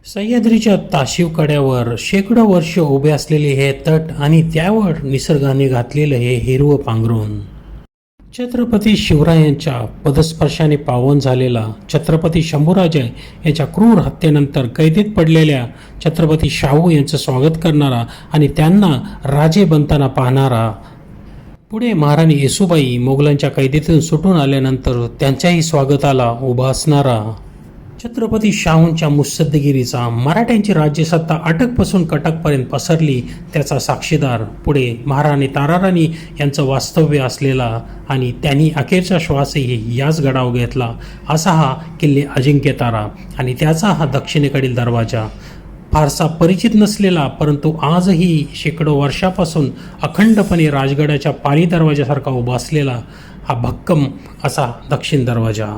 सह्याद्रीच्या ताशीव कड्यावर शेकडो वर्ष उभे असलेले हे तट आणि त्यावर निसर्गाने घातलेलं हे हिरवं पांघरून छत्रपती शिवरायांच्या पदस्पर्शाने पावन झालेला छत्रपती शंभूराजे यांच्या क्रूर हत्येनंतर कैदेत पडलेल्या छत्रपती शाहू यांचं स्वागत करणारा आणि त्यांना राजे बनताना पाहणारा, पुढे महाराणी येसूबाई मोगलांच्या कैदेतून सुटून आल्यानंतर त्यांच्याही स्वागताला उभा असणारा, छत्रपती शाहूंच्या मुत्सद्देगिरीचा मराठ्यांची राज्यसत्ता अटकपासून कटकपर्यंत पसरली त्याचा साक्षीदार, पुढे महाराणी ताराराणी यांचं वास्तव्य असलेला आणि त्यांनी अखेरचा श्वासही याच गडावर घेतला असा हा किल्ले अजिंक्य तारा आणि त्याचा हा दक्षिणेकडील दरवाजा, फारसा परिचित नसलेला परंतु आजही शेकडो वर्षापासून अखंडपणे राजगडाच्या पाणी दरवाजासारखा उभा असलेला हा भक्कम असा दक्षिण दरवाजा.